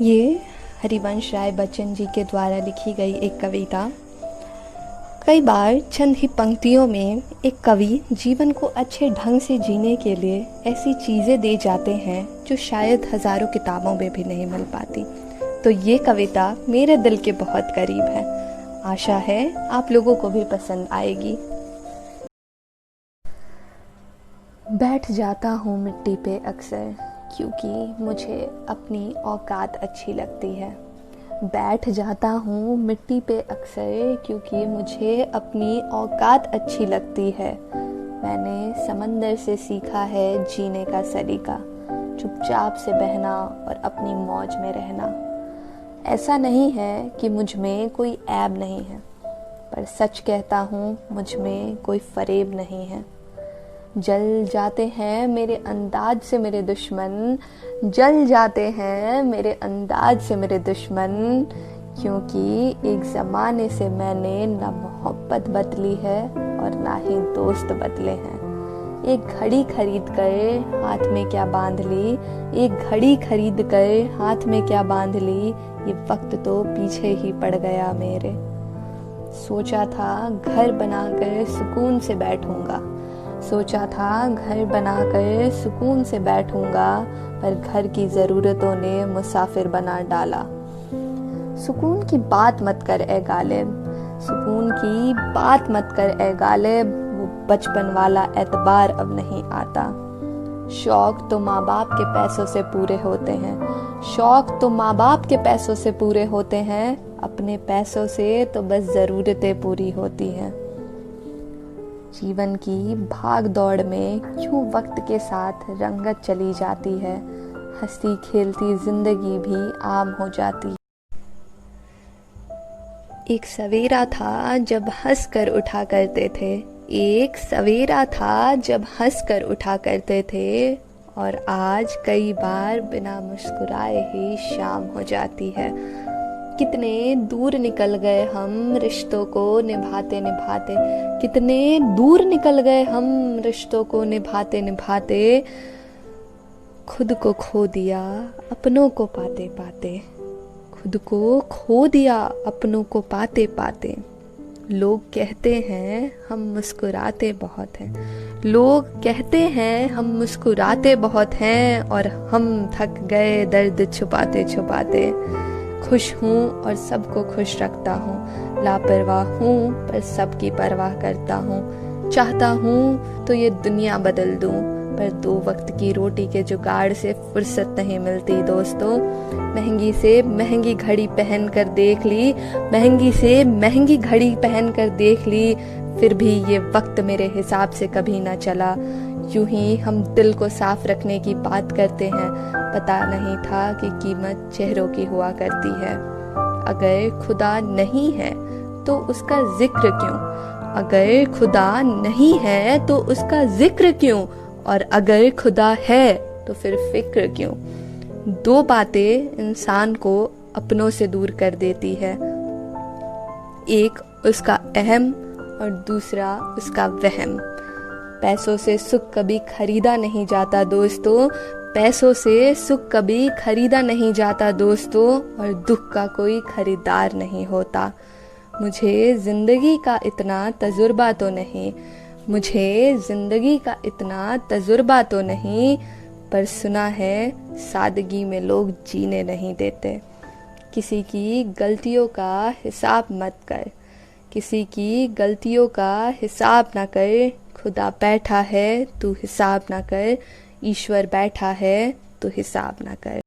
ये हरिवंश राय बच्चन जी के द्वारा लिखी गई एक कविता। कई बार चंद ही पंक्तियों में एक कवि जीवन को अच्छे ढंग से जीने के लिए ऐसी चीज़ें दे जाते हैं जो शायद हज़ारों किताबों में भी नहीं मिल पाती। तो ये कविता मेरे दिल के बहुत करीब है। आशा है आप लोगों को भी पसंद आएगी। बैठ जाता हूँ मिट्टी पे अक्सर, क्योंकि मुझे अपनी औकात अच्छी लगती है। बैठ जाता हूँ मिट्टी पे अक्सर, क्योंकि मुझे अपनी औकात अच्छी लगती है। मैंने समंदर से सीखा है जीने का सलीका, चुपचाप से बहना और अपनी मौज में रहना। ऐसा नहीं है कि मुझ में कोई ऐब नहीं है, पर सच कहता हूँ मुझ में कोई फरेब नहीं है। जल जाते हैं मेरे अंदाज से मेरे दुश्मन, जल जाते हैं मेरे अंदाज से मेरे दुश्मन, क्योंकि एक ज़माने से मैंने ना मोहब्बत बदली है और ना ही दोस्त बदले हैं। एक घड़ी खरीद कर हाथ में क्या बांध ली, एक घड़ी खरीद कर हाथ में क्या बांध ली, ये वक्त तो पीछे ही पड़ गया मेरे। सोचा था घर बनाकर सुकून से बैठूंगा, सोचा था घर बनाकर सुकून से बैठूंगा, पर घर की ज़रूरतों ने मुसाफिर बना डाला। सुकून की बात मत कर ए गालिब, सुकून की बात मत कर ए गालिब, वो बचपन वाला एतबार अब नहीं आता। शौक तो माँ बाप के पैसों से पूरे होते हैं, शौक तो माँ बाप के पैसों से पूरे होते हैं, अपने पैसों से तो बस ज़रूरतें पूरी होती हैं। जीवन की भाग दौड़ में क्यों वक्त के साथ रंगत चली जाती है, हंसती खेलती जिंदगी भी आम हो जाती। एक सवेरा था जब हंस कर उठा करते थे, एक सवेरा था जब हंस कर उठा करते थे, और आज कई बार बिना मुस्कुराए ही शाम हो जाती है। कितने दूर निकल गए हम रिश्तों को निभाते निभाते, कितने दूर निकल गए हम रिश्तों को निभाते निभाते, खुद को खो दिया अपनों को पाते पाते, खुद को खो दिया अपनों को पाते पाते। लोग कहते हैं हम मुस्कुराते बहुत हैं, लोग कहते हैं हम मुस्कुराते बहुत हैं, और हम थक गए दर्द छुपाते छुपाते। खुश हूँ और सबको खुश रखता हूँ, लापरवाह हूँ पर सबकी परवाह करता हूँ। चाहता हूँ तो ये दुनिया बदल दूँ, पर 2 वक्त की रोटी के जुगाड़ से फुर्सत नहीं मिलती दोस्तों। महंगी से महंगी घड़ी पहन कर देख ली, महंगी से महंगी घड़ी पहन कर देख ली, फिर भी ये वक्त मेरे हिसाब से कभी ना चला। यूं ही हम दिल को साफ रखने की बात करते हैं, पता नहीं था कि कीमत चेहरों की हुआ करती है। अगर खुदा नहीं है तो उसका जिक्र क्यों, अगर खुदा नहीं है तो उसका जिक्र क्यों, और अगर खुदा है तो फिर फिक्र क्यों। 2 बातें इंसान को अपनों से दूर कर देती है, एक उसका अहम और दूसरा उसका वहम। पैसों से सुख कभी खरीदा नहीं जाता दोस्तों, पैसों से सुख कभी खरीदा नहीं जाता दोस्तों, और दुख का कोई खरीदार नहीं होता। मुझे जिंदगी का इतना तजुर्बा तो नहीं, मुझे जिंदगी का इतना तजुर्बा तो नहीं, पर सुना है सादगी में लोग जीने नहीं देते। किसी की गलतियों का हिसाब मत कर, किसी की गलतियों का हिसाब ना कर। खुदा बैठा है तू हिसाब ना कर, ईश्वर बैठा है तू हिसाब ना कर।